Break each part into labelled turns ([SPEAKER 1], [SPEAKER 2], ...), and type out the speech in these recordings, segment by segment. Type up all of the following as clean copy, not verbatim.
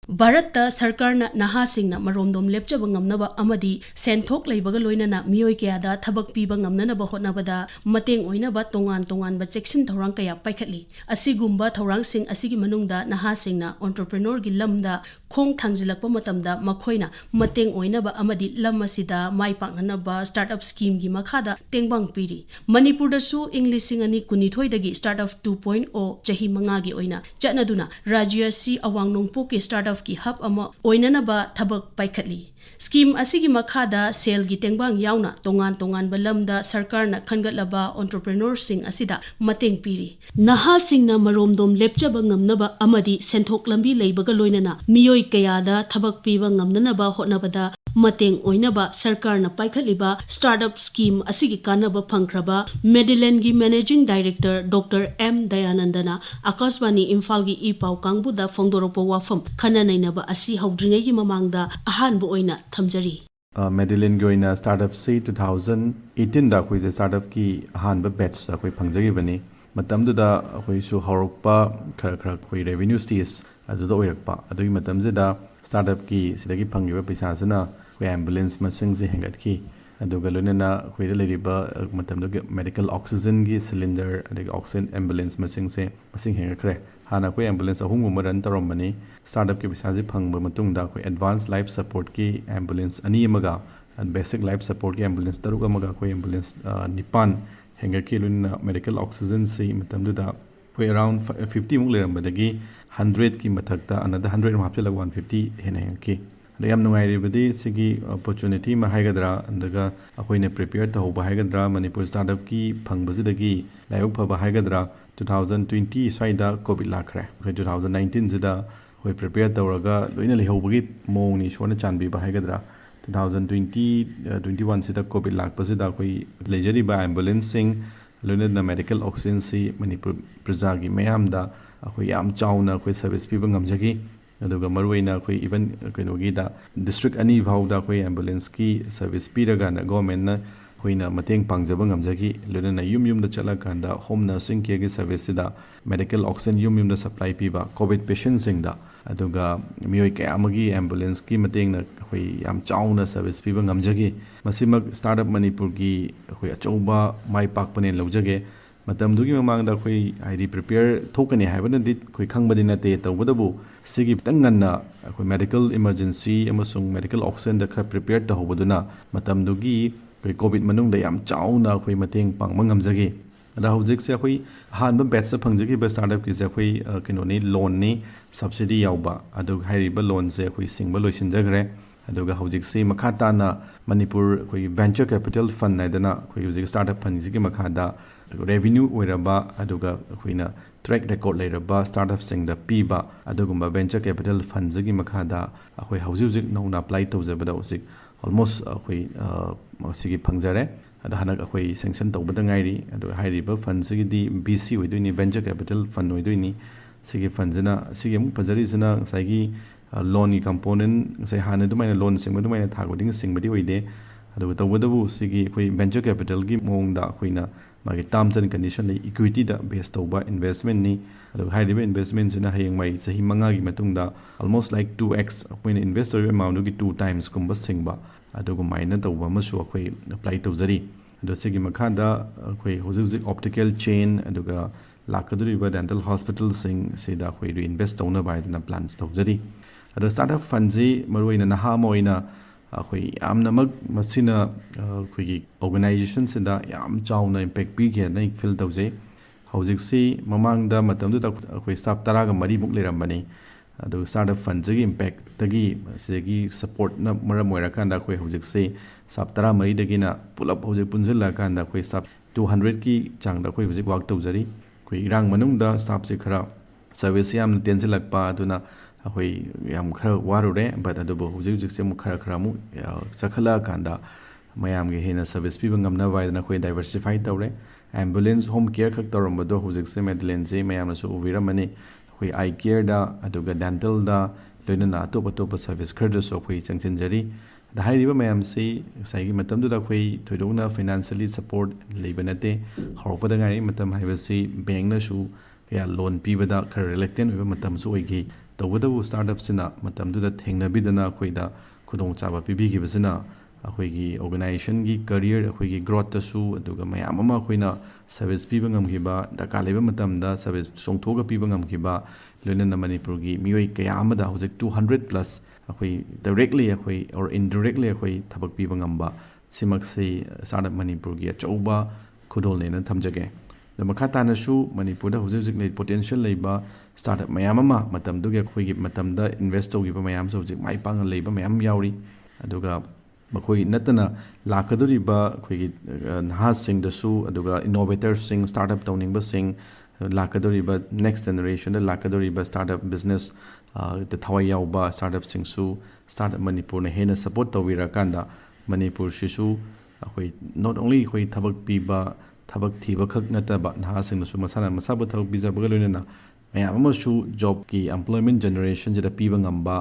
[SPEAKER 1] Bharatda Sarkarna Nahasingna Maromdom Lepchaba Ngamnaba Amadi Senthok Leibaga Loinana Mioi Kayada Thabak Piba Ngamnanaba Hotnabada Mateng Oinaba Tongan ba Section Thorang Kaya Paikhatli Asigumba Thorang Sing Asigi Manungda Nahasingna Entrepreneur gi Lamda Khong Thangzilakpa Matamda Makoina Mateng Oinaba Amadi Lam Asida Mai Paknanaba Startup Scheme gi Makhada Tengbang Piri Manipurda Su English Singani Kunithoi dagi Startup 2.0 Chahi Mangagi Oina Chatnaduna Rajya Si Awang Nongpo ki Startup ki hub ama oinanaba thabak paikhatli scheme asigi makhada sale gi tengbang yauna tongan balamda sarkarna khangatlaba entrepreneur sing asida mateng piri naha singna maromdom lepchaba ngamnaba amadi senthok lambi leibaga loinana miyoi kayada thabak piba ngamnanaba hotnabada mateng oinaba sarkarna paikhatliba startup scheme asigi kanaba phangkraba Medellin gi managing director Dr. M Dayanandana Akashvani Imphal gi ipau kangbuda fongdoropo wafam khana nainaba asi haudringai gi mamangda ahanbu oina thamjari
[SPEAKER 2] Medellin gi oina startup se 2018 da khoi startup ki ahanba batch da khoi phangjari bani matamduda khoi su horokpa khara khoi revenue stage aduda oirakpa adui matamjeda startup ki sidagi phangiba paisa jana khoi ambulance masing je hengatki aduga lonena khoi leriba matamdu medical oxygen gi cylinder adigi oxygen ambulance masing hengakhre hana khoi ambulance ahungum ran taromani startup ki paisa je phangba matungda khoi advanced life support ki ambulance ani amaga and basic life support ki ambulance taruga amaga khoi ambulance nipan hengarki lonena medical oxygen se matamduda khoi around 50 mung lerambadagi 100 ki mathakta another 100 hapchela 150 henaki yam nungairibadi sigi opportunity ma haigadra andaga akoine prepare tawba haigadra manipur startup ki phangbasidagi layok phaba haigadra 2020 swaida covid lakhre 2019 jida hoi prepare tawraga loina lehobagi mongni shona chanbi ba haigadra 2020 21 sida covid lakpasida koi lejari ba ambulance sing loina medical oxygen si manipur prajagi mayamda akoi yam chauna akoi service piba ngamjagi aduga maruina akoi even kainogi da district ani phauda akoi ambulance ki service piraga na government na koina mateng pangjaba ngamjagi lona yum da chala kanda home nursing care gi service da medical oxygen yum da supply piba covid patients sing da aduga mioi kaya amagi ambulance ki mateng na koi yam chauna service piba ngamjagi masimak startup manipur gi koi achauba mai pakpane lawjage matamdugi mamangda khoi ID prepare thokani haibana dit khoi khangbadi na te tawbadabu sigi tanganna khoi medical emergency amasung medical oxygen da kha prepare ta hobaduna matamdugi khoi covid manung da yam chauna khoi mateng pangma ngamjage ada hojik se khoi hanba batch sa phangjagi ba startup ki se khoi kinoni loan ni subsidy yauba adu hairiba loan se khoi singba loisinjagre aduga hojik se makhata na manipur khoi venture capital fund naidana khoi hojik startup fund sigi makhada revenue oiraba aduga khoina track record leiraba startup sing da piba adugumba venture capital funds gi makhada akhoi haujuk nona apply tawjabada usik almost akhoi sigi phangjare ada hanak akhoi sanction tawbada ngairi adu hairiba funds gi di BC oidoini venture capital fund oidoini sigi funds na sigi mu pajari jana saigi loan gi component sai hana dumaina loan sing dumaina thagoding singbadi oide adu tawbadabu sigi akhoi venture capital gi mongda akhoina magi terms and condition le equity da based tawba investment ni adu hairiba investment sina hayeng mai sahi manga gi matungda almost like 2x akoina investor amount gi 2 times kumba singba adugo maina tawba masu akoi apply tawjari adu sigi makhada akoi hojik optical chain aduga lakaduriba dental hospital sing sida akoi invest tawna bai na plan tawjari adu startup fund ji maroina naha moina akhoi amnamak masina khoi organization sida yam chauna impact pi ge na feel tawje hojik si mamang da matam du akhoi staff tara ga mari muk leram bani adu startup fund ji impact tagi segi support na maram moira kan da khoi hojik si staff tara mari dagi na pulap hojik punjil la kan da khoi staff 200 ki chang da khoi hojik work tawjari khoi irang manung da staff se khara service yam tension lakpa aduna akhoi yam khara warure but adu hojik se mu khara mu chakhala kanda mayam ge hena service pi bangam na wai na khoi diversify tawre ambulance home care khak tawram do hojik se Medellin je mayam na su uviramani khoi eye care da aduga dental da loina na to service khar so khoi changchinjari da hairiba mayam se saigi matam du da khoi thoidona financially support leibanate horopada ngari matam haibasi bank na su kaya loan pibada khar reluctant oiba matam su oigi ꯇꯧꯒꯗꯕ ꯁ꯭ꯇꯥꯔꯠꯑꯞꯁꯤꯅ ꯃꯇꯝꯗꯨꯗ ꯊꯦꯡꯅꯕꯤꯗꯅ ꯑꯩꯈꯣꯏꯗ ꯈꯨꯗꯣꯡꯆꯥꯕ ꯄꯤꯕꯤꯈꯤꯕꯁꯤꯅ ꯑꯩꯈꯣꯏꯒꯤ ꯑꯣꯔꯒꯅꯥꯏꯖꯦꯁꯟꯒꯤ career ꯑꯩꯈꯣꯏꯒꯤ ꯒ꯭ꯔꯣꯠꯇꯁꯨ ꯑꯗꯨꯒ ꯃꯌꯥꯝ ꯑꯃ ꯑꯩꯈꯣꯏꯅ ꯁꯔꯚꯤꯁ ꯄꯤꯕ ꯉꯝꯈꯤꯕ ꯗꯔꯀꯥꯔ ꯂꯩꯕ ꯃꯇꯝꯗ ꯁꯔꯚꯤꯁ ꯆꯣꯡꯊꯣꯛꯑꯒ ꯄꯤꯕ ꯉꯝꯈꯤꯕ ꯂꯣꯏꯅꯅ ꯃꯅꯤꯄꯨꯔꯒꯤ ꯃꯤꯑꯣꯏ ꯀꯌꯥ ꯑꯃꯗ ꯍꯧꯖꯤꯛ 200+ ꯑꯩꯈꯣꯏ ꯗꯥꯏꯔꯦꯛꯂꯤ ꯑꯩꯈꯣꯏ ꯑꯣꯔ ꯏꯟꯗꯥꯏꯔꯦꯛꯂꯤ ꯑꯩꯈꯣꯏ ꯊꯕꯛ ꯄꯤꯕ ꯉꯝꯕ ꯁꯤꯃꯛꯁꯤ ꯁ꯭ꯇꯥꯔꯠꯑꯞ ꯃꯅꯤꯄꯨꯔꯒꯤ ꯑꯆꯧꯕ ꯈꯨꯗꯣꯜꯅꯦꯅ ꯊꯝꯖꯒꯦ ꯑꯗꯣ ꯃꯈꯥ ꯇꯥꯅꯁꯨ ꯃꯅꯤꯄꯨꯔꯗ ꯍꯧꯖꯤꯛ ꯍꯧꯖꯤꯛ ꯄꯣꯇꯦꯟꯁꯤꯌꯦꯜ ꯂꯩꯕ ꯁ꯭ꯇꯥꯔꯠꯑꯞ ꯃꯌꯥꯝ ꯑꯃ ꯃꯇꯝꯗꯨꯒꯤ ꯑꯩꯈꯣꯏꯒꯤ ꯃꯇꯝꯗ ꯏꯟꯚꯦꯁ ꯇꯧꯈꯤꯕ ꯃꯌꯥꯝꯁꯨ ꯍꯧꯖꯤꯛ ꯃꯥꯏ ꯄꯥꯛꯅ ꯂꯩꯕ ꯃꯌꯥꯝ ꯌꯥꯎꯔꯤ ꯑꯗꯨꯒ ꯃꯈꯣꯏ ꯅꯠꯇꯅ ꯂꯥꯛꯀꯗꯧꯔꯤꯕ ꯑꯩꯈꯣꯏꯒꯤ ꯅꯍꯥꯁꯤꯡꯗꯁꯨ ꯑꯗꯨꯒ ꯏꯅꯣꯚꯦꯇꯔꯁꯤꯡ ꯁ꯭ꯇꯥꯔꯠꯑꯞ ꯇꯧꯅꯤꯡꯕꯁꯤꯡ ꯂꯥꯛꯀꯗꯧꯔꯤꯕ ꯅꯦꯛꯁ ꯖꯦꯅꯦꯔꯦꯁꯟꯗ ꯂꯥꯛꯀꯗꯧꯔꯤꯕ ꯁ꯭ꯇꯥꯔꯠꯑꯞ ꯕꯤꯖꯤꯅꯦꯁ ꯊꯋꯥꯏ ꯌꯥꯎꯕ ꯁ꯭ꯇꯥꯔꯠꯑꯞꯁꯤꯡꯁꯨ ꯁ꯭ꯇꯥꯔꯠꯑꯞ ꯃꯅꯤꯄꯨꯔꯅ ꯍꯦꯟꯅ ꯁꯄꯣꯔꯠ ꯇꯧꯕꯤꯔꯀꯥꯟꯗ ꯃꯅꯤꯄꯨꯔꯁꯤꯁꯨ ꯑꯩꯈꯣꯏ ꯅꯣꯠ ꯑꯣꯡꯂꯤ ꯑꯩꯈꯣꯏ ꯊꯕꯛ ꯄꯤꯕ ꯊꯕꯛ ꯊꯤꯕꯈꯛ ꯅꯠꯇꯕ ꯅꯍꯥꯁꯤꯡꯅꯁꯨ ꯃꯁꯥꯅ ꯃꯁꯥꯕꯨ ꯊꯕꯛ ꯄꯤꯖꯕꯒ ꯂꯣꯏꯅꯅ ꯃꯌꯥꯝ ꯑꯃꯁꯨ ꯖꯣꯕꯀꯤ ꯑꯦꯝꯄ꯭ꯂꯣꯏꯃꯦꯟ ꯖꯦꯅꯦꯔꯦꯁꯟꯁꯤꯗ ꯄꯤꯕ ꯉꯝꯕ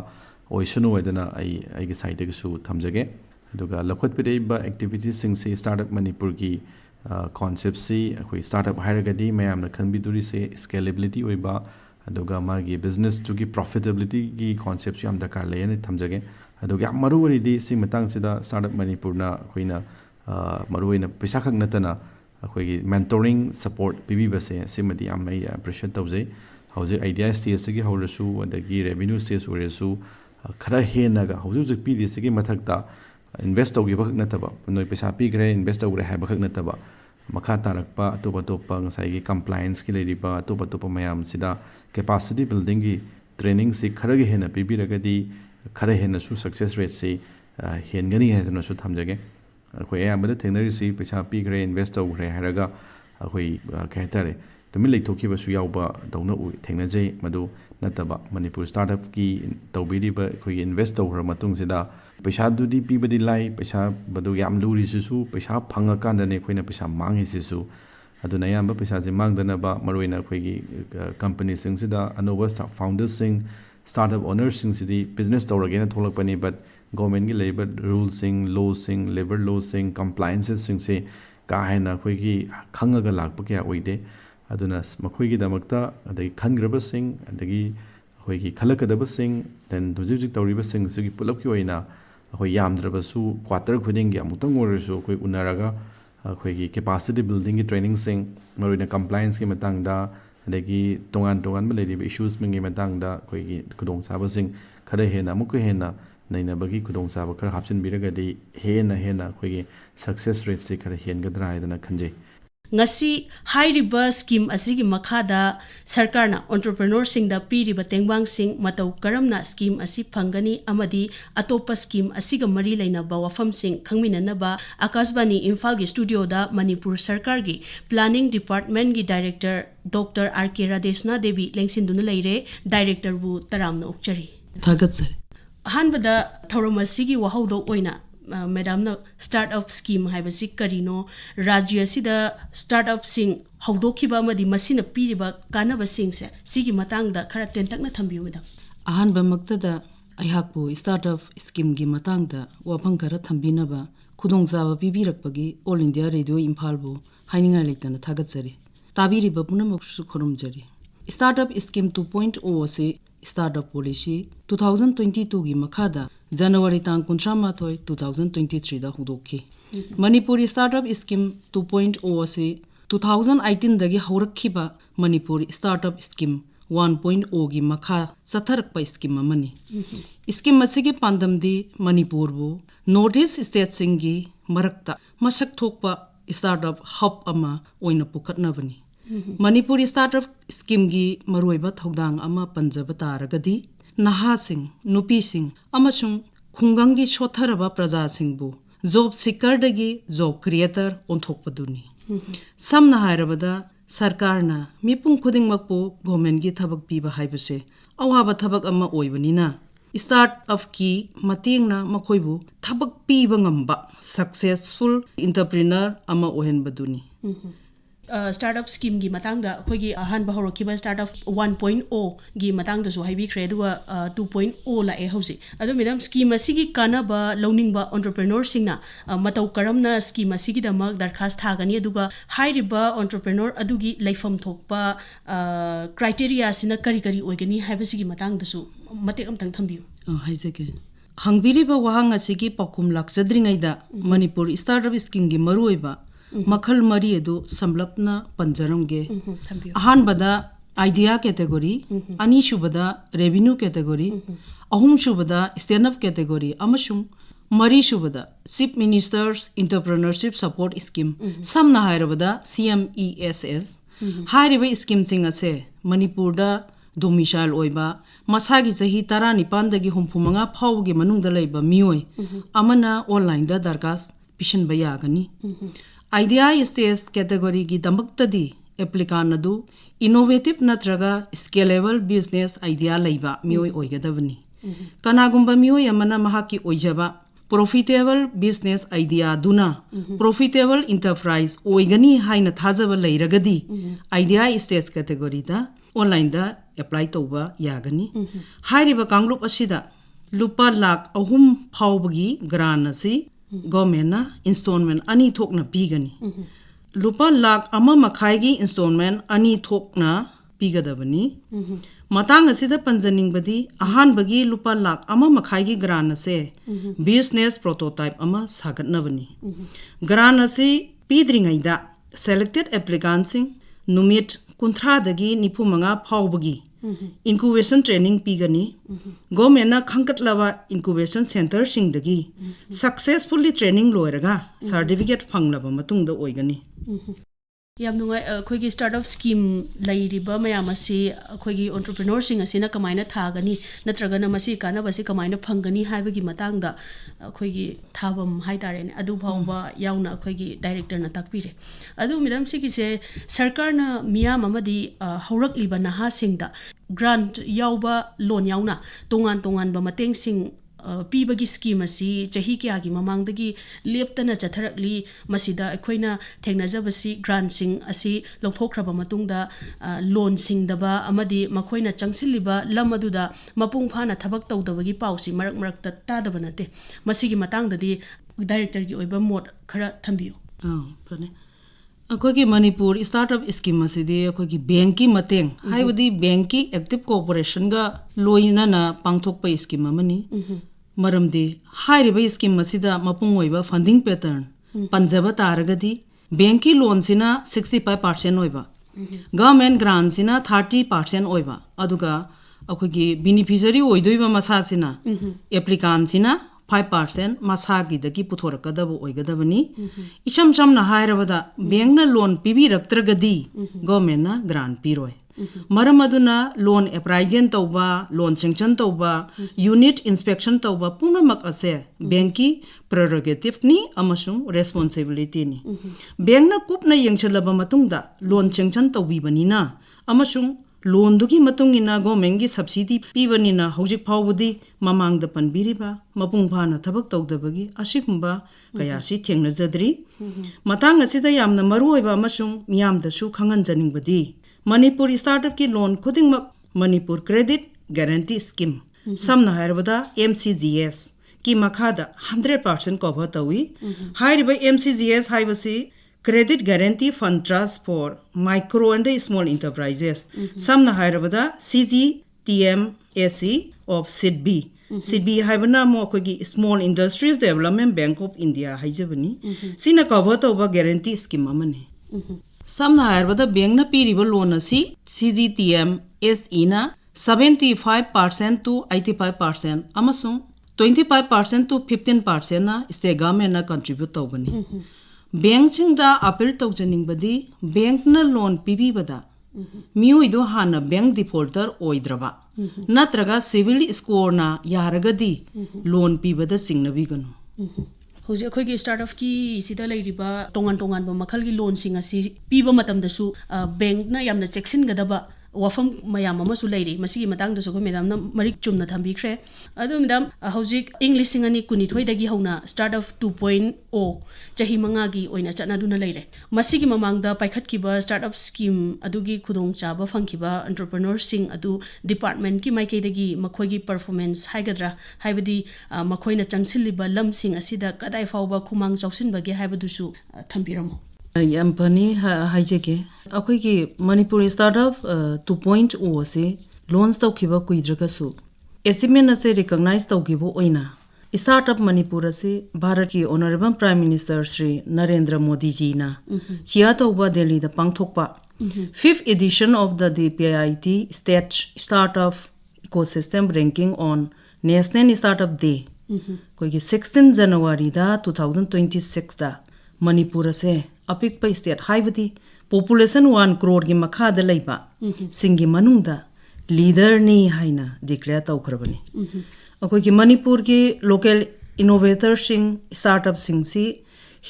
[SPEAKER 2] ꯑꯣꯏꯁꯅꯨ ꯍꯥꯏꯗꯅ ꯑꯩꯒꯤ ꯁꯥꯏꯠꯇꯒꯤꯁꯨ ꯊꯝꯖꯒꯦ ꯑꯗꯨꯒ ꯂꯧꯈꯠꯄꯤꯔꯛꯏꯕ ꯑꯦꯛꯇꯤꯚꯤꯇꯤꯁꯤꯡꯁꯤ ꯁ꯭ꯇꯥꯔꯠꯑꯞ ꯃꯅꯤꯄꯨꯔꯒꯤ ꯀꯣꯟꯁꯦꯞꯁꯤ ꯑꯩꯈꯣꯏ ꯁ꯭ꯇꯥꯔꯠꯑꯞ ꯍꯥꯏꯔꯒꯗꯤ ꯃꯌꯥꯝꯅ ꯈꯟꯕꯤꯗꯣꯔꯤꯁꯦ ꯁ꯭ꯀꯦꯂꯦꯕꯤꯂꯤꯇꯤ ꯑꯣꯏꯕ ꯑꯗꯨꯒ ꯃꯥꯒꯤ ꯕꯤꯖꯤꯅꯦꯁꯇꯨꯒꯤ ꯄ꯭ꯔꯣꯐꯤꯇꯦꯕꯤꯂꯤꯇꯤꯒꯤ ꯀꯣꯟꯁꯦꯞꯁꯨ ꯌꯥꯝ ꯗꯔꯀꯥꯔ ꯂꯩꯌꯦꯅ ꯊꯝꯖꯒꯦ ꯑꯗꯨꯒ ꯌꯥꯝ ꯃꯔꯨ ꯑꯣꯏꯔꯤꯗꯤ ꯁꯤ ꯃꯇꯥꯡꯁꯤꯗ ꯁ꯭ꯇꯥꯔꯠꯑꯞ ꯃꯅꯤꯄꯨꯔꯅ ꯑꯩꯈꯣꯏꯅ ꯃꯔꯨꯑꯣꯏꯅ ꯄꯩꯁꯥꯈꯛ ꯅꯠꯇꯅ ꯑꯩꯈꯣꯏꯒꯤ ꯃꯦꯟꯇꯣꯔꯤꯡ ꯁꯄꯣꯔꯠ ꯄꯤꯕꯤꯕꯁꯦ ꯁꯤꯃꯗꯤ ꯌꯥꯝꯅ ꯑꯩ ꯑꯦꯄ꯭ꯔꯤꯁꯤꯌꯦꯠ ꯇꯧꯖꯩ ꯍꯧꯖꯤꯛ ꯑꯥꯏꯗꯤꯌꯥ ꯁ꯭ꯇꯦꯖꯇꯒꯤ ꯍꯧꯔꯁꯨ ꯑꯗꯒꯤ ꯔꯦꯚꯤꯅ꯭ꯌꯨ ꯁ꯭ꯇꯦꯖ ꯑꯣꯏꯔꯁꯨ ꯈꯔ ꯍꯦꯟꯅꯒ ꯍꯧꯖꯤꯛ ꯍꯧꯖꯤꯛ ꯄꯤꯔꯤꯁꯤꯒꯤ ꯃꯊꯛꯇ ꯏꯟꯚꯦꯁ ꯇꯧꯈꯤꯕꯈꯛ ꯅꯠꯇꯕ ꯅꯣꯏ ꯄꯩꯁꯥ ꯄꯤꯈ꯭ꯔꯦ ꯏꯟꯚꯦꯁ ꯇꯧꯈ꯭ꯔꯦ ꯍꯥꯏꯕꯈꯛ ꯅꯠꯇꯕ ꯃꯈा ꯇꯥꯔꯛꯄ ꯑꯇꯣꯞ ꯑꯇꯣꯞꯄ ꯉꯁꯥꯏꯒꯤ ꯀꯝꯄ꯭ꯂꯥꯏꯟꯁꯀꯤ ꯂꯩꯔꯤꯕ ꯑꯇꯣꯞ ꯑꯇꯣꯞꯄ ꯃꯌꯥꯝꯁꯤꯗ ꯀꯦꯄꯥꯁꯤꯇꯤ ꯕꯤꯜꯗꯤꯡꯒꯤ ꯇ꯭ꯔꯦꯅꯤꯡꯁꯤ ꯈꯔꯒ ꯍꯦꯟꯅ ꯄꯤꯕꯤꯔꯒꯗꯤ ꯈꯔ ꯍꯦꯟꯅꯁꯨ ꯁꯛꯁꯦꯁ ꯔꯦꯠꯁꯤ ꯍꯦꯟꯒꯅꯤ ꯍꯥꯏꯗꯅꯁꯨ ꯊꯝꯖꯒꯦ ꯑꯩꯈꯣꯏ ꯑꯌꯥꯝꯕꯗ ꯊꯦꯡꯅꯔꯤꯁꯤ ꯄꯩꯁꯥ ꯄꯤꯈ꯭ꯔꯦ ꯏꯟꯚꯦꯁ ꯇꯧꯈ꯭ꯔꯦ ꯍꯥꯏꯔꯒ ꯑꯩꯈꯣꯏ ꯀꯩ ꯍꯥꯏꯇꯥꯔꯦ ꯇꯨꯃꯤꯟ ꯂꯩꯊꯣꯛꯈꯤꯕꯁꯨ ꯌꯥꯎꯕ ꯗꯧꯅ ꯊꯦꯡꯅꯖꯩ ꯃꯗꯨ ꯅꯠꯇꯕ ꯃꯅꯤꯄꯨꯔ ꯁ꯭ꯇꯥꯔꯠꯑꯞꯀꯤ ꯇꯧꯕꯤꯔꯤꯕ ꯑꯩꯈꯣꯏꯒꯤ ꯏꯟꯚꯦꯁ ꯇꯧꯈ꯭ꯔ ꯃꯇꯨꯡꯁꯤꯗ ꯄꯩꯁꯥꯗꯨꯗꯤ ꯄꯤꯕꯗꯤ ꯂꯥꯏ ꯄꯩꯁꯥ ꯃꯗꯨ ꯌꯥꯝ ꯂꯨꯔꯤꯁꯤꯁꯨ ꯄꯩꯁా ꯐꯪꯉꯀꯥꯟꯗꯅꯦ ꯑꯩꯈꯣꯏꯅ ꯄꯩꯁా ꯃꯥꯡꯉꯤꯁꯤꯁꯨ ꯑꯗꯨꯅ ꯑꯌꯥꯝꯕ ꯄꯩꯁꯥꯁꯦ ꯃꯥꯡꯗꯅꯕ ꯃꯔꯨꯑꯣꯏꯅ ꯑꯩꯈꯣꯏꯒꯤ ꯀꯝꯄꯅꯤꯁꯤꯡꯁꯤꯗ ꯑꯅꯧꯕ ꯐꯥꯎꯟꯗꯔꯁꯤꯡ ꯁ꯭ꯇꯥꯔꯠꯑꯞ ꯑꯣꯅꯔꯁꯤꯡꯁꯤꯗꯤ ꯕꯤꯖꯤꯅꯦꯁ ꯇꯧꯔꯒꯦꯅ ꯊꯣꯛꯂꯛꯄꯅꯤ ꯕꯠ ꯒꯣꯔꯃꯦꯟꯒꯤ ꯂꯩꯔꯤꯕ ꯔꯨꯜꯁꯤꯡ ꯂꯣꯁꯤꯡ ꯂꯦꯕꯔ ꯂꯣꯁꯤꯡ ꯀꯝꯄ꯭ꯂꯥꯏꯟꯁꯦꯁꯁꯤꯡꯁꯦ ꯀꯥ ꯍꯦꯟꯅ ꯑꯩꯈꯣꯏꯒꯤꯈꯪꯉꯒ ꯂꯥꯛꯄ ꯀꯌꯥ ꯑꯣꯏꯗꯦ ꯑꯗꯨꯅ ꯃꯈꯣꯏꯒꯤꯗꯃꯛꯇ ꯑꯗꯒꯤ ꯈꯟꯈ꯭ꯔꯕꯁꯤꯡ ꯑꯗꯒꯤ ꯑꯩꯈꯣꯏꯒꯤ ꯈꯜꯂꯛꯀꯗꯕꯁꯤꯡ ꯗꯦꯟ ꯍꯧꯖꯤꯛ ꯍꯧꯖꯤꯛ ꯇꯧꯔꯤꯕꯁꯤꯡꯁꯤꯒꯤ ꯄꯨꯂꯞꯀꯤ ꯑꯣꯏꯅ ꯑꯩꯈꯣꯏ ꯌꯥꯝꯗ꯭ꯔꯕꯁꯨ ꯀ꯭ꯋꯥꯇꯔ ꯈꯨꯗꯤꯡꯒꯤ ꯑꯃꯨꯛꯇꯪ ꯑꯣꯏꯔꯁꯨ ꯑꯩꯈꯣꯏ ꯎꯅꯔꯒ ꯑꯩꯈꯣꯏꯒꯤ ꯀꯦꯄꯥꯁꯤꯇꯤ ꯕꯤꯜꯗꯤꯡꯒꯤ ꯇ꯭ꯔꯦꯅꯤꯡꯁꯤꯡ ꯃꯔꯨꯑꯣꯏꯅ ꯀꯝꯄ꯭ꯂꯥꯏꯟꯁꯀꯤ ꯃꯇꯥꯡꯗ ꯑꯗꯒꯤ ꯇꯣꯉꯥꯟ ꯇꯣꯉꯥꯟꯕ ꯂꯩꯔꯤꯕ ꯏꯁꯨꯁꯤꯡꯒꯤ ꯃꯇꯥꯡꯗ ꯑꯩꯈꯣꯏꯒꯤ ꯈꯨꯗꯣꯡꯆꯥꯕꯁꯤꯡ ꯈꯔ ꯍꯦꯟꯅ ꯑꯃꯨꯛꯀ ꯍꯦꯟꯅ ꯅꯩꯅꯕꯒꯤ ꯈꯨꯗꯣꯡꯆꯥꯕ ꯈꯔ ꯍꯥꯞꯆꯤꯟꯕꯤꯔꯒꯗꯤ ꯍꯦꯟꯅ ꯑꯩꯈꯣꯏꯒꯤ ꯁꯛꯁꯦꯁ ꯔꯦꯠꯁꯤ ꯈꯔ ꯍꯦꯟꯒꯗ꯭ꯔꯥ ꯍꯥꯏꯗꯅ ꯈꯟꯖꯩ
[SPEAKER 1] ngasi hairiba scheme asigi makhada sarkarna entrepreneursingda piriba tengbangsing matau karamna scheme asi phangani amadi atopa scheme asiga mari lainaba wafamsing khangminanaba Akashvani Imphal gi studio da Manipur Sarkar gi planning department gi director Dr.Rk.Radhesana Devi lengsinduna leire director bu taramna ukchari
[SPEAKER 3] thagatsare
[SPEAKER 1] hanbada thauramasi gi wahaudo oina Madam na startup scheme haibasi karino rajya sida startup sing haudokiba amadi masina piriba kanaba singse sigi matangda khara tentakna thambiyu madam
[SPEAKER 3] ahanba maktada aihakpu startup scheme gi matangda wafang khara thambinaba khudongjaba pibirakpagi All India Radio Imphal bu haininga leitana thagatsari tabiriba punamaksu khorumjari startup scheme 2.0 ase startup policy 2022 gi makhada January tang 13 2023 da hudokhi Manipuri startup scheme 2.0 ase 2018 dagi haurakhiba Manipuri startup scheme 1.0 gi makha satharakpa scheme amani scheme asigi pandamdi Manipur bu Northeast state singi marakta masak thokpa startup hub ama oina pukhatnabani Manipuri startup scheme gi maroiba thodang ama panjaba taragadi Nahasing, Nupising, Amasung, Kungangi Shotharaba Praja Singbu, Job Seeker Dagi, Job Creator, Ontokpaduni. Sam Naharabada, Sarkarna, Mipung Kuding Makpo, Gomengi Tabak Biba Haibase, Awaba Tabak Ama Oibanina. Start of Ki, Matingna, Makoibu, Tabak Bibangamba, Successful Entrepreneur Ama Ohen Baduni.
[SPEAKER 1] startup scheme gi matangda khoi ahan ba horokiba startup 1.0 gi matangda su haibi khre duwa 2.0 la e hausi adu madam scheme asigi kana ba loning ba entrepreneur singna matau karamna scheme asigi da mak darkhas thagani aduga hairiba entrepreneur adugi laifam thokpa criteria sina kari kari oigani haibasigi matangda su matek amtang thambiu
[SPEAKER 3] haizake hangbiriba wahang asigi pakum lakjadringaida manipur startup scheme gi maruiba makhal mari edu samlapna panjaramge ahan bada idea category ani shubada revenue category ahum shubada stand up category amasung mari shubada chief ministers entrepreneurship support scheme samna hairabada CMESS hairiba scheme sing ase manipur da domicile oiba masagi jahi 19 dagi 35 phawgi manungda leiba mioi amana online da darkas pishan bayagani idea stage category gi damaktadi applicant adu innovative natraga scalable business idea leiba mioi oigadavani kanagumba mioi amana mahaki oijaba profitable business idea duna profitable enterprise oigani haina thajaba leiragadi idea stage category da online da apply toba yagani hairiba kanglup asida lupa lakh ahum phawbagi grant asi government na installment ani thokna pigani lupa lakh ama makhai gi installment ani thokna pigadabani matang asida panjaning badi ahan bagi lupa lakh ama makhai gi grant ase business prototype ama sagatna bani grant ase pidringaida selected applicants numit kunthra dagi nipumanga phawbagi incubation training pigani government na khangkatlaba incubation center sing dagi successfully training loiraga certificate phanglaba matungda oigani
[SPEAKER 1] yam nungai khoigi startup scheme lairiba mayam asi khoigi entrepreneur sing asina kamaina thagani natraga na masi kana basi kamaina phangani haibagi matangda khoigi thabam haitare ne adu phawba yauna khoigi director na takpire adu midam sigi se sarkar na miyam amadi haurak liba naha singda grant yauba loan yauna tongan tongan ba mateng sing pibagi scheme asi chahi kya gi mamangdagi leptana chatharakli masida ekhoina thengnajabasi grant sing asi lokthokraba matungda loan sing daba amadi makhoina changsilliba lamaduda mapung phana thabak tawdabagi pausi marak marakta tadaba nate masigi matangdadi director gi oiba mod khara thambiyo
[SPEAKER 3] pane akogi manipur startup scheme asidi akogi bank ki mateng haibadi bank ki active cooperation ga loina na pangthokpa scheme amani maramde hairiba scheme asida mapung oiba funding pattern panjaba taragadi bank ki loan sina 65% oiba government grant sina 30% oiba aduga akogi beneficiary oidoiba masa sina applicant sina 5% masagi dagi puthorakadaba oigadabani isham samna hairabada bank na loan pibiraktragadi government na grant piroi maramaduna loan appraisal tauba loan sanction tauba unit inspection tauba punamak ase bank ki prerogative ni amasung responsibility ni bank na kupna yengchalaba matungda loan sanction taubibanina amasung loan dugi matungina government gi subsidy pibanina hojik phawbudi mamangda panbiriba mapung phana thabak tawdabagi asigumba kaya si thengna jadri matang asida yamna maruoiba amasung miyamda su khangan janingbadi manipur startup ki loan khudingmak manipur credit guarantee scheme samna hairabada MCGS ki makhada 100% cover tawi hairiba MCGS haibasi credit guarantee fund trust for micro and small enterprises samna hairabada CGTMSE of SIDB SIDB haibana mo kogi small industries development bank of India haijabani sina cover tawba guarantee scheme amane samna hairabada bank na piriba loan asi CGTMSE na 75% to 85% amasung 25% to 15% na state government na contribute tawbani bank chingda appeal tawjaningbadi bank na loan pibibada miyoido hana bank defaulter oidraba natraga civil score na yaragadi loan pibada singnabiganu
[SPEAKER 1] hoje akhoi startup ki sida leiriba tongan tongan ba makhal gi loan sing asi piba matam da su bank na yamna checksin gadaba wafam mayam amasu leiri masigi matang da so madam na marik chumna thambikre adu madam hojik english singani kuni thoi dagi hauna startup 2.0 chahi manga gi oina chana duna leire masigi mamang da paikhat ki ba startup scheme adugi khudong chaba phangki ba entrepreneur sing adu department ki maike dagi makhoi gi performance haigadra haibadi makhoina changsilliba lam sing asida kadai fawba khumang chausinba ge haibadusu thambiramo
[SPEAKER 3] yam pani haijeke akhoi gi manipur startup 2.0 ase launch tawkhiba kuidraga su achievement ase recognize tawgibo oina startup manipur ase bharat ki honorable prime minister Shri Narendra Modi ji na chia tawba Delhi da pangthokpa 5th edition of the DPIIT state startup ecosystem ranking on national startup day koi gi 16 January da 2026 da manipur ase apik pa state haibati population 1 crore gi makha da leiba singi manungda leader ni haina declare tawkhrabani akoi gi manipur gi local innovator sing startup sing si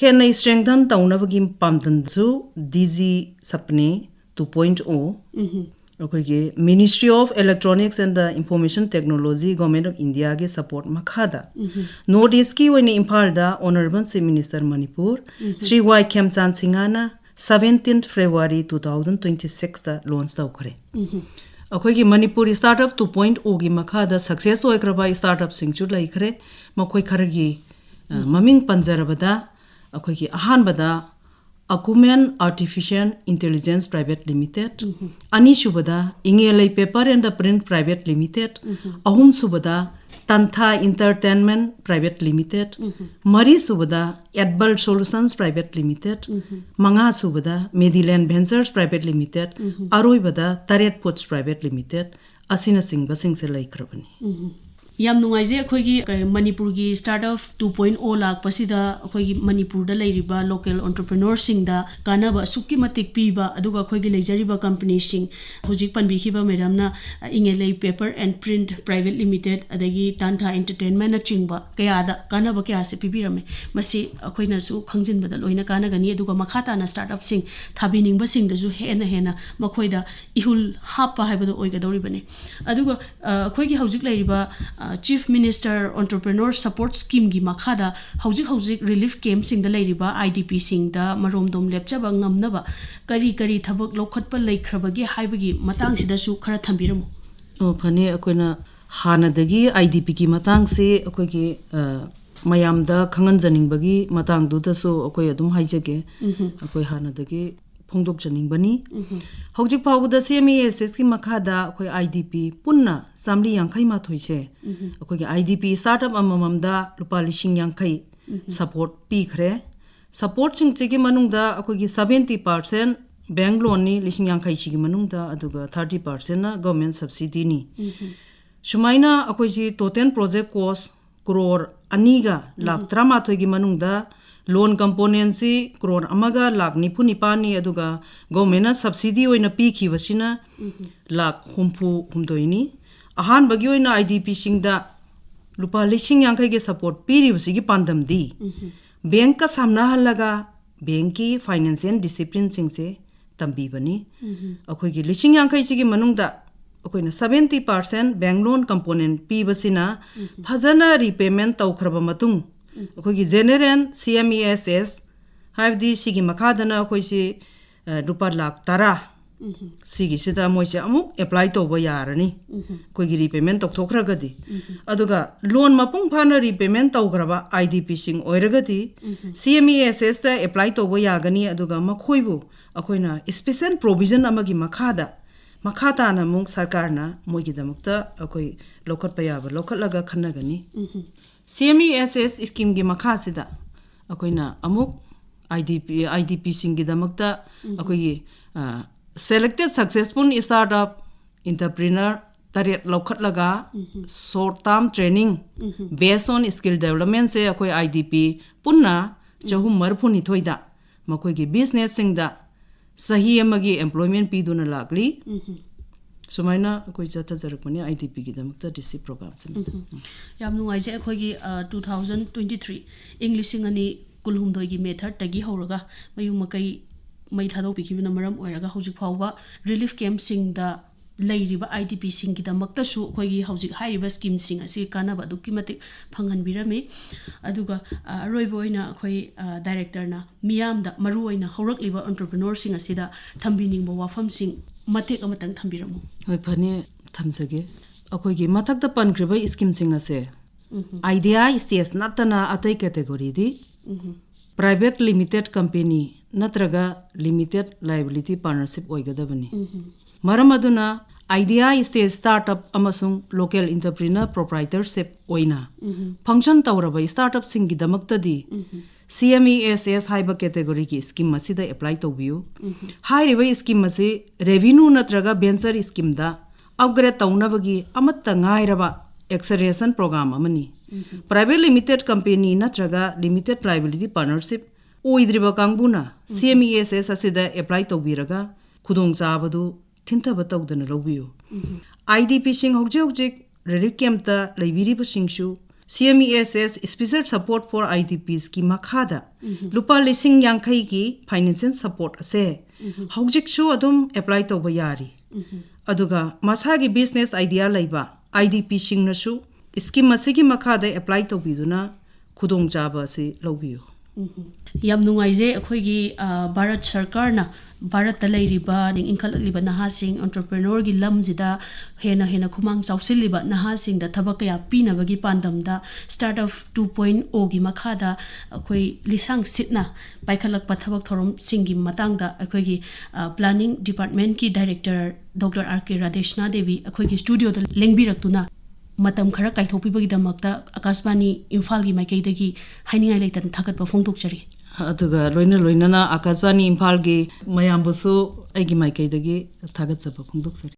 [SPEAKER 3] hena strengthen taunabagi pamdan zu DG sapne 2.0 akoi gi Ministry of Electronics and the Information Technology Government of India ge support makhada notice ki woni Imphal da honorable Chief Minister Manipur Sri Waikhom Singhana 17th February 2026 da launch tawkhre akoi gi Manipur startup 2.0 gi makhada success oikraba startup sing chu laikhre makhoi kharagi maming panjarabada akoi gi ahanbada Akumen Artificial Intelligence Private Limited ani shubada Ingelai Paper and the Print Private Limited ahum subada Tantha Entertainment Private Limited mari subada Adbal Solutions Private Limited manga subada Mediland Ventures Private Limited aroi bada Taret Foods Private Limited asina singba singse laikhrabani
[SPEAKER 1] yam nungaije akhoi gi manipur gi startup 2.0 lak pasida akhoi gi manipur da leiriba local entrepreneur sing da kanaba sukki matik piba aduga akhoi gi leijariba company sing hojik panbi khiba madam na Ingelai Paper and Print Private Limited adagi Tantha Entertainment na chingba kaya da kanaba kya se pibirame masi akhoi na su khangjin bada loina kana gani aduga makhata na startup sing thabining ba sing da ju hena makhoi da ihul hapa haibado oigadori bane aduga akhoi gi hojik leiriba Chief Minister Entrepreneur Support Scheme gi makhada hojik relief camp sing da leiriba IDP sing da maromdom lepchaba ngamnaba kari thabak lokhatpa leikhrabagi haibagi matang sida su khara thambiramu
[SPEAKER 3] o phane akoina hana dagi IDP ki matang se akoi gi mayam da khangan janing bagi matang du da so akoi adum haijage akoi hana dagi phongdok janing bani hojik pawda CMESS ki makhada akoi IDP punna samli yankhai ma thoise akoi gi IDP startup amamam da rupa lishing yankhai support pi khre support ching chigi manung da akoi gi 70% bank loan ni lishing yankhai chi gi manung da aduga 30% na government subsidy ni shumaina akoi ji total project cost crore aniga lakh 13 gi manung da loan component si crore amaga lakh 9 aduga government subsidy oina pi khibasina lakh humdoi ni ahan bagi oina IDP singda lupa lishing yankhai ge support piri basi gi pandam di bank ka samna halaga bank ki financial discipline singse tambi bani akhoi gi lishing yankhai chi gi manungda akoina 70% bank loan component pi basina phajana repayment tawkhraba matung akhoi gi general CMESS have di sigi makhadana akhoi si rupa lakh 10 sigi sida moise amuk apply toba yarani koi gi repayment tokhragadi aduga loan mapung phana repayment tawgraba IDP sing oiragadi CMESS ta apply toba yagani aduga makhoibu akoina special provision amagi makhata na mung sarkar na moigi damakta akoi lokhat payaba lokhatlaga khanagani CMESS scheme gi makha sida akoina amuk IDP singi damakta akoi selected successful startup entrepreneur taret lokhatlaga short term training based on skill development se akoi IDP punna chahum marphuni thoida makoi gi business singda sahi amagi employment piduna lagli sumaina akoi jata jarakmani IDP gi damakta DC program sim
[SPEAKER 1] yam nuaise akoi gi 2023 English singani kulhumdoi gi method tagi horaga mayu makai mai thado pikibina maram oiraga hojik phawba relief camp sing da ꯂꯩꯔꯤꯕ IDP ꯁꯤꯡꯒꯤꯗꯃꯛꯇꯁꯨ ꯑꯩꯈꯣꯏꯒꯤ ꯍꯧꯖꯤꯛ ꯍꯥꯏꯔꯤꯕ ꯁ꯭ꯀꯤꯝꯁꯤꯡ ꯑꯁꯤ ꯀꯥꯟꯅꯕ ꯑꯗꯨꯛꯀꯤ ꯃꯇꯤꯛ ꯐꯪꯍꯟꯕꯤꯔꯝꯃꯤ ꯑꯗꯨꯒ ꯑꯔꯣꯏꯕ ꯑꯣꯏꯅ ꯑꯩꯈꯣꯏ ꯗꯥꯏꯔꯦꯛꯇꯔꯅ ꯃꯤꯌꯥꯝꯗ ꯃꯔꯨꯑꯣꯏꯅ ꯍꯧꯔꯛꯂꯤꯕ ꯑꯣꯟꯇꯔꯄ꯭ꯔꯤꯅꯣꯔꯁꯤꯡ ꯑꯁꯤꯗ ꯊꯝꯕꯤꯅꯤꯡꯕ ꯋꯥꯐꯝꯁꯤꯡ ꯃꯇꯦꯛ ꯑꯃꯇꯪ ꯊꯝꯕꯤꯔꯝꯃꯨ
[SPEAKER 3] ꯍꯣꯏ ꯐꯅꯤ ꯊꯝꯖꯒꯦ ꯑꯩꯈꯣꯏꯒꯤ ꯃꯊꯛꯇ ꯄꯟꯈ꯭ꯔꯤꯕ ꯁ꯭ꯀꯤꯝꯁꯤꯡ ꯑꯁꯦ ꯑꯥꯏꯗꯤꯌꯥ ꯁ꯭ꯇꯦꯖ ꯅꯠꯇꯅ ꯑꯇꯩ ꯀꯦꯇꯦꯒꯣꯔꯤꯗꯤ ꯄ꯭ꯔꯥꯏꯚꯦꯠ ꯂꯤꯃꯤꯇꯦꯗ ꯀꯝꯄꯦꯅꯤ ꯅꯠꯇ꯭ꯔꯒ ꯂꯤꯃꯤꯇꯦꯗ ꯂꯥꯏꯕꯤꯂꯤꯇꯤ ꯄꯥꯔꯠꯅꯔꯁꯤꯞ ꯑꯣꯏꯒꯗꯕꯅꯤ ꯃꯔꯝ ꯑꯗꯨꯅ ꯑꯥꯏꯗꯤꯌꯥ ꯁ꯭ꯇꯦꯖ ꯁ꯭ꯇꯥꯔꯠꯑꯞ ꯑꯃꯁꯨꯡ ꯂꯣꯀꯦꯜ ꯏꯟꯇꯔꯄ꯭ꯔꯤꯅꯔ ꯄ꯭ꯔꯣꯄ꯭ꯔꯥꯏꯇꯔꯁꯤꯞ ꯑꯣꯏꯅ ꯐꯪꯁꯟ ꯇꯧꯔꯕ ꯁ꯭ꯇꯥꯔꯠꯑꯞꯁꯤꯡꯒꯤꯗꯃꯛꯇꯗꯤ CMESS ꯍꯥꯏꯕ ꯀꯦꯇꯦꯒꯣꯔꯤꯒꯤ ꯁ꯭ꯀꯤꯝ ꯑꯁꯤꯗ ꯑꯦꯄ꯭ꯂꯥꯏ ꯇꯧꯕꯤꯌꯨ ꯍꯥꯏꯔꯤꯕ ꯁ꯭ꯀꯤꯝ ꯑꯁꯤ ꯔꯦꯚꯤꯅ꯭ꯌꯨ ꯅꯠꯇ꯭ꯔꯒ ꯚꯦꯟꯆꯔ ꯁ꯭ꯀꯤꯝꯗ ꯑꯞꯒ꯭ꯔꯦꯗ ꯇꯧꯅꯕꯒꯤ ꯑꯃꯠꯇ ꯉꯥꯏꯔꯕ ꯑꯦꯛꯁꯂꯔꯦꯁꯟ ꯄ꯭ꯔꯣꯒ꯭ꯔꯥꯝ ꯑꯃꯅꯤ ꯄ꯭ꯔꯥꯏꯚꯦꯠ ꯂꯤꯃꯤꯇꯦꯗ ꯀꯝꯄꯦꯅꯤ ꯅꯠꯇ꯭ꯔꯒ ꯂꯤꯃꯤꯇꯦꯗ ꯂꯥꯏꯕꯤꯂꯤꯇꯤ ꯄꯥꯔꯠꯅꯔꯁꯤꯞ ꯑꯣꯏꯗ꯭ꯔꯤꯕ ꯀꯥꯡꯕꯨꯅ CMESS ꯑꯁꯤꯗ ꯑꯦꯄ꯭ꯂꯥꯏ ꯇꯧꯕꯤꯔꯒ ꯈꯨꯗꯣꯡꯆꯥꯕꯗꯨ ꯊꯤꯟꯊꯕ ꯇꯧꯗꯅ ꯂꯧꯕꯤꯌꯨ IDPꯁꯤꯡ ꯍꯧꯖꯤꯛ ꯔꯤꯂꯤꯐ ꯀꯦꯝꯞꯇ ꯂꯩꯕꯤꯔꯤꯕꯁꯤꯡꯁꯨ CMESS ꯁ꯭ꯄꯦꯁꯦꯜ ꯁꯄꯣꯔꯠ ꯐꯣꯔ IDPsꯀꯤ ꯃꯈꯥꯗ ꯂꯨꯄꯥ 50,000ꯒꯤ ꯐꯥꯏꯅꯥꯟꯁꯤꯌꯦꯜ ꯁꯄꯣꯔꯠ ꯑꯁꯦ ꯍꯧꯖꯤꯛꯁꯨ ꯑꯗꯨꯝ ꯑꯦꯄ꯭ꯂꯥꯏ ꯇꯧꯕ ꯌꯥꯔꯤ ꯑꯗꯨꯒ ꯃꯁꯥꯒꯤ ꯕꯤꯖꯤꯅꯦꯁ ꯑꯥꯏꯗꯤꯌꯥ ꯂꯩꯕ IDPꯁꯤꯡꯅꯁꯨ ꯁ꯭ꯀꯤꯝ ꯑꯁꯤꯒꯤ ꯃꯈꯥꯗ ꯑꯦꯄ꯭ꯂꯥꯏ ꯇꯧꯕꯤꯗꯨꯅ ꯈꯨꯗꯣꯡꯆꯥꯕ ꯑꯁꯤ ꯂꯧꯕꯤꯌꯨ
[SPEAKER 1] ꯌꯥꯝ ꯅꯨꯡꯉꯥꯏꯖꯩ ꯑꯩꯈꯣꯏꯒꯤ ꯚꯥꯔꯠ ꯁꯔꯀꯥꯔꯅ ꯚꯥꯔꯠꯇ ꯂꯩꯔꯤꯕ ꯏꯟꯈꯠꯂꯛꯂꯤꯕ ꯅꯍꯥꯁꯤꯡ ꯑꯣꯟꯇꯔꯄ꯭ꯔꯤꯅꯣꯔꯒꯤ ꯂꯝꯁꯤꯗ ꯍꯦꯟꯅ ꯈꯨꯃꯥꯡ ꯆꯥꯎꯁꯤꯜꯂꯤꯕ ꯅꯍꯥꯁꯤꯡꯗ ꯊꯕꯛ ꯀꯌꯥ ꯄꯤꯅꯕꯒꯤ ꯄꯥꯟꯗꯝꯗ ꯁ꯭ꯇꯥꯔꯠꯑꯞ 2.0ꯒꯤ ꯃꯈꯥꯗ ꯑꯩꯈꯣꯏ ꯂꯤꯁꯥꯡ ꯁꯤꯠꯅ ꯄꯥꯏꯈꯠꯂꯛꯄ ꯊꯕꯛ ꯊꯧꯔꯝꯁꯤꯡꯒꯤ ꯃꯇꯥꯡꯗ ꯑꯩꯈꯣꯏꯒꯤ ꯄ꯭ꯂꯥꯅꯤꯡ ꯗꯤꯄꯥꯔꯠꯃꯦꯟꯠꯀꯤ ꯗꯥꯏꯔꯦꯛꯇꯔ Dr.Rk.Radhesana Devi ꯑꯩꯈꯣꯏꯒꯤ ꯁ꯭ꯇꯨꯗꯤꯑꯣꯗ ꯂꯦꯡꯕꯤꯔꯛꯇꯨꯅ ꯃꯇꯝ ꯈꯔ ꯀꯥꯏꯊꯣꯛꯄꯤꯕꯒꯤꯗꯃꯛꯇ ꯑꯀꯥꯁꯕꯥꯅꯤ ꯏꯝꯐꯥꯜꯒꯤ ꯃꯥꯏꯀꯩꯗꯒꯤ ꯍꯥꯏꯅꯤꯡꯉꯥꯏ ꯂꯩꯇꯅ ꯊꯥꯒꯠꯄ ꯐꯣꯡꯗꯣꯛꯆꯔꯤ
[SPEAKER 3] ꯑꯗꯨꯒ ꯂꯣꯏꯅꯅ ꯑꯀꯥꯁꯕꯥꯅꯤ ꯏꯝꯐꯥꯜꯒꯤ ꯃꯌꯥꯝꯕꯨꯁꯨ ꯑꯩꯒꯤ ꯃꯥꯏꯀꯩꯗꯒꯤ ꯊꯥꯒꯠꯆꯕ ꯐꯣꯡꯗꯣꯛꯆꯔꯤ